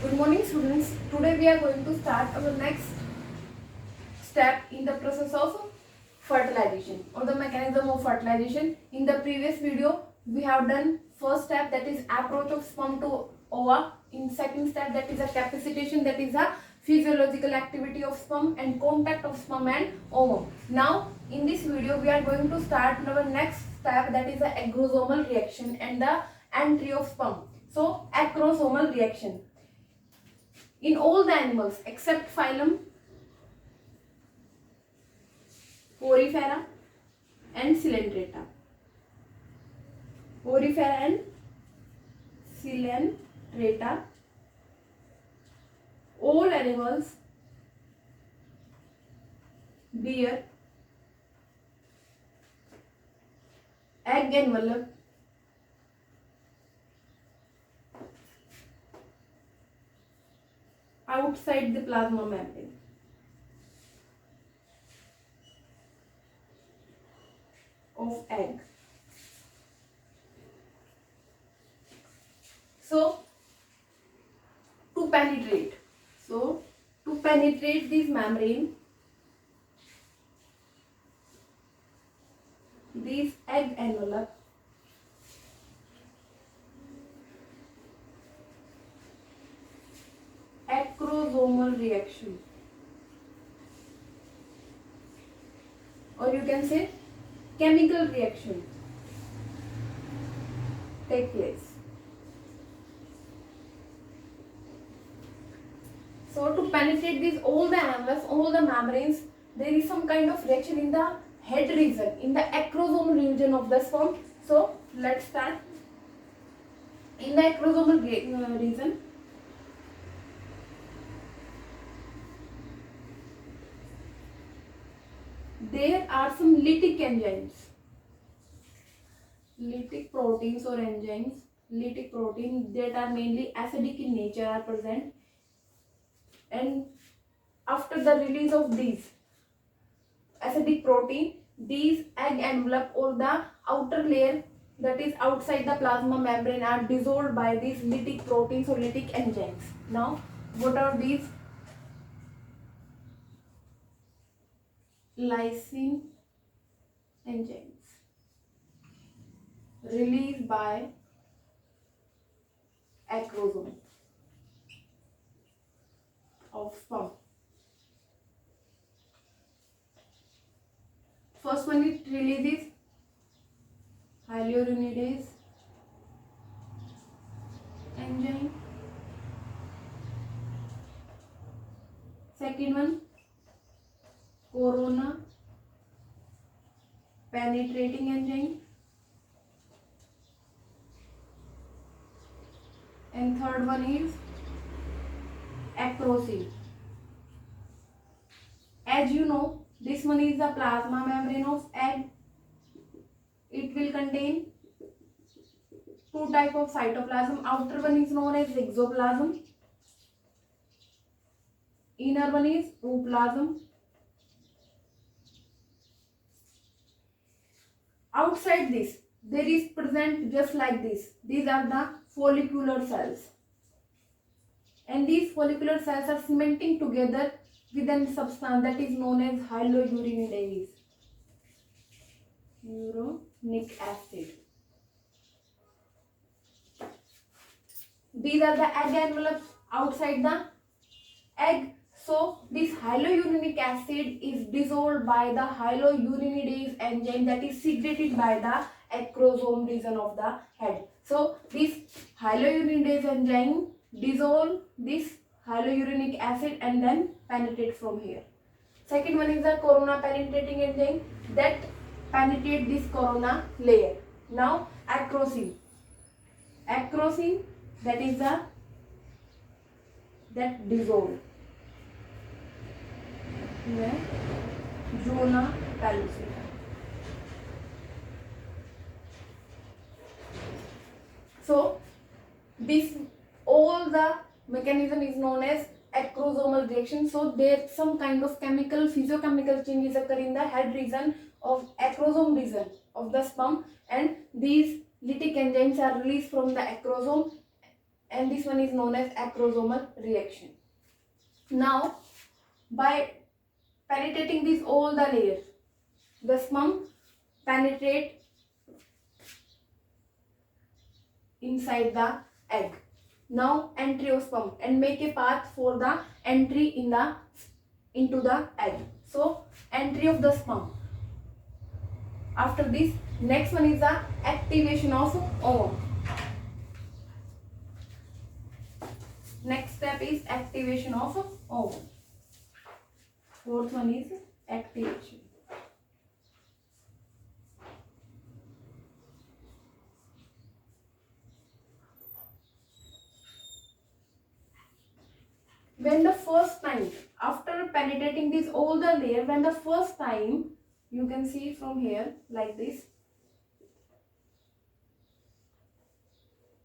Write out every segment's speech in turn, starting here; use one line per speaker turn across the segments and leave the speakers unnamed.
Good morning students. Today we are going to start our next step in the process of fertilization or the mechanism of fertilization. In the previous video we have done first step, that is approach of sperm to ova. In second step, that is a capacitation, that is a physiological activity of sperm and contact of sperm and ovum. Now in this video we are going to start our next step, that is the acrosomal reaction and the entry of sperm. So acrosomal reaction. In all the animals except phylum Porifera and Coelenterata. Porifera and Coelenterata, all animals bear egg envelope outside the plasma membrane. Of egg. So to penetrate this membrane, this egg envelope acrosomal reaction, or you can say chemical reaction, take place. So to penetrate these all the envelopes, all the membranes, there is some kind of reaction in the head region, in the acrosomal region of the sperm. So let's start. In the acrosomal region, there are some lytic enzymes, lytic proteins or enzymes, lytic protein that are mainly acidic in nature are present, and after the release of these acidic protein, these egg envelope or the outer layer that is outside the plasma membrane are dissolved by these lytic proteins or lytic enzymes. Now what are these? Lysine enzymes released by acrosome of sperm. First one, it releases hyaluronidase enzyme. Second one, corona penetrating enzyme. And third one is acrosine. As you know, this one is the plasma membrane of egg. It will contain two type of cytoplasm. Outer one is known as exoplasm. Inner one is ooplasm. Outside this, there is present just like this. These are the follicular cells. And these follicular cells are cementing together with a substance that is known as hyaluronidase. Uronic acid. These are the egg envelopes outside the egg. So this hyaluroninic acid is dissolved by the hyaluronidase enzyme that is secreted by the acrosome region of the head. So this hyaluronidase enzyme dissolve this hyaluronic acid and then penetrate from here. Second one is the corona penetrating enzyme that penetrate this corona layer. Now acrosine. Acrosine, that is the that dissolve. Zona pellucida. So this all the mechanism is known as acrosomal reaction. So there some kind of chemical physiochemical changes occur in the head region of acrosome region of the sperm, and these lytic enzymes are released from the acrosome and this one is known as acrosomal reaction. Now, by penetrating these all the layers, the sperm penetrate inside the egg. Now entry of sperm and make a path for the entry into the egg. So entry of the sperm. After this, next one is the activation of ovum. Next step is activation of ovum. Fourth one is activation. When the first time, after penetrating this all the layer, when the first time, you can see from here like this.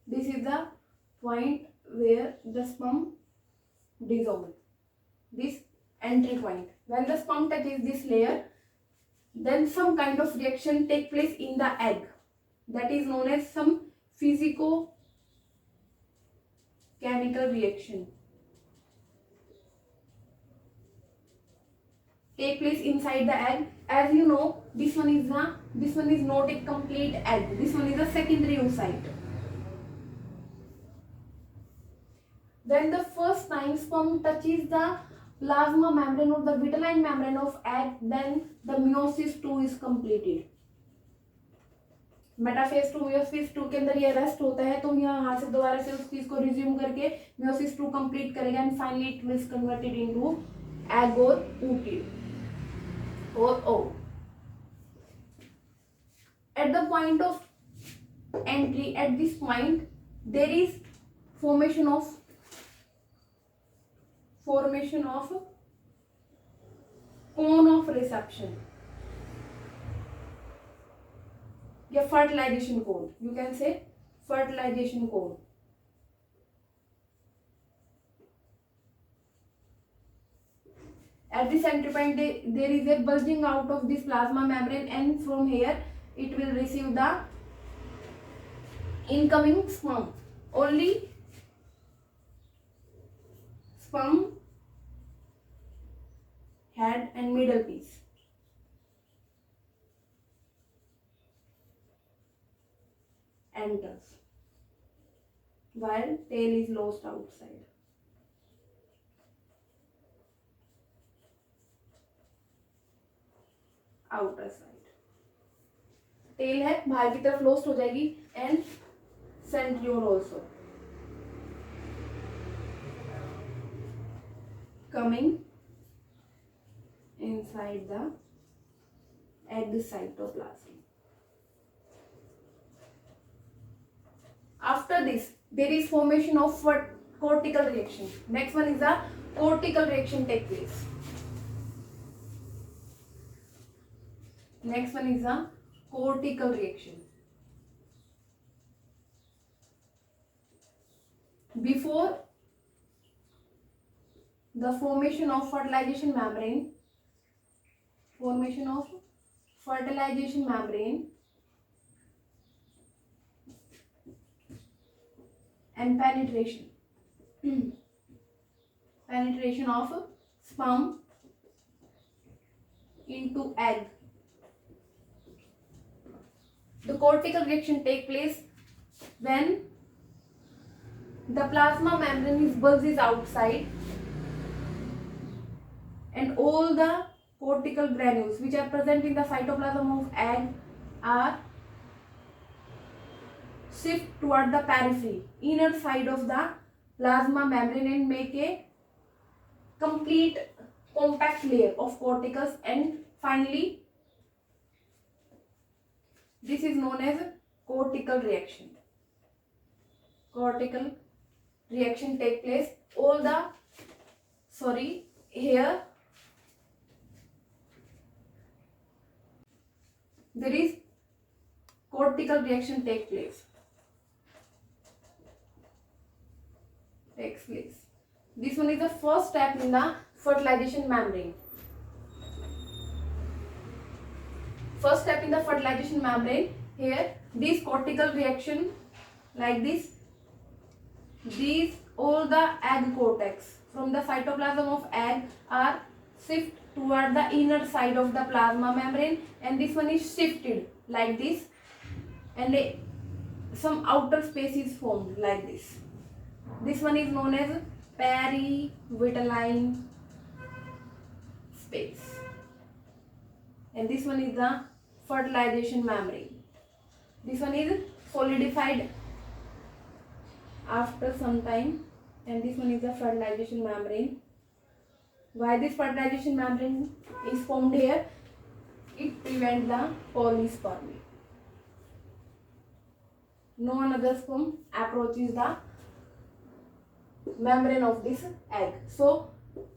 This is the point where the sperm dissolves. This entry point. When the sperm touches this layer, then some kind of reaction take place in the egg. That is known as some physico-chemical reaction. Take place inside the egg. As you know, this one is not a complete egg. This one is a secondary oocyte. When the first time sperm touches the plasma membrane or the vitelline membrane of egg, then the meiosis 2 is completed. Metaphase 2 meiosis 2 के अंदर ये rest होता है, तो यहाँ से दोबारा से उस चीज को रिज्यूम करके meiosis 2 कंप्लीट करेगा and finally it will converted into egg or oocyte or ovum. At the point of entry, at this point, there is formation of cone of reception या fertilization cone. You can say fertilization cone. At this entry point, there is a bulging out of this plasma membrane, and from here it will receive the incoming sperm. Only sperm head and middle piece. Enters, while tail is lost outside. Outer side tail है बाहर की तरफ lost हो जाएगी and centriole also coming inside the egg cytoplasm. After this, there is formation of cortical reaction. Next one is the cortical reaction take place. Next one is the cortical reaction. Before the formation of fertilization membrane and penetration of sperm into egg, the cortical reaction take place when the plasma membrane bulges outside and all the cortical granules which are present in the cytoplasm of egg are shift toward the periphery, inner side of the plasma membrane, and make a complete compact layer of corticals, and finally this is known as cortical reaction. Cortical reaction take place. Here there is cortical reaction takes place. This one is the first step in the fertilization membrane. First step in the fertilization membrane. Here this cortical reaction like this these all the egg cortex from the cytoplasm of egg are shift toward the inner side of the plasma membrane, and this one is shifted like this, and some outer space is formed like this. This one is known as perivitelline space, and this one is the fertilization membrane. This one is solidified after some time, and this one is the fertilization membrane. Why this fertilization membrane is formed here? It prevents the polyspermy. No another sperm approaches the membrane of this egg. So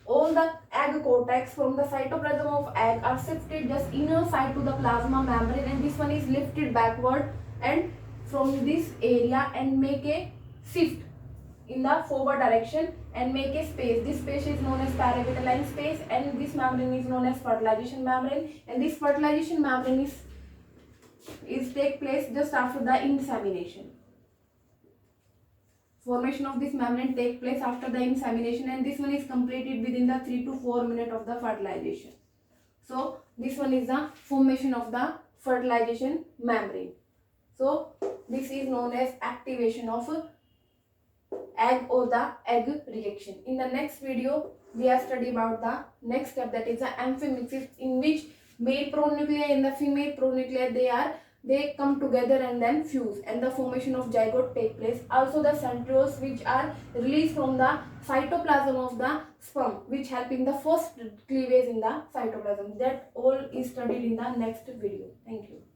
all the egg cortex from the cytoplasm of egg are shifted just inner side to the plasma membrane, and this one is lifted backward and from this area and make a shift in the forward direction and make a space. This space is known as perivitelline space, and this membrane is known as fertilization membrane, and this fertilization membrane is take place just after the insemination. Formation of this membrane take place after the insemination, and this one is completed within the 3 to 4 minutes of the fertilization. So this one is the formation of the fertilization membrane. So this is known as activation of egg or the egg reaction. In the next video, we are study about the next step, that is the amphimixis, in which male pronuclei and the female pronuclei they come together and then fuse, and the formation of zygote take place. Also the centrioles, which are released from the cytoplasm of the sperm, which help in the first cleavage in the cytoplasm. That all is studied in the next video. Thank you.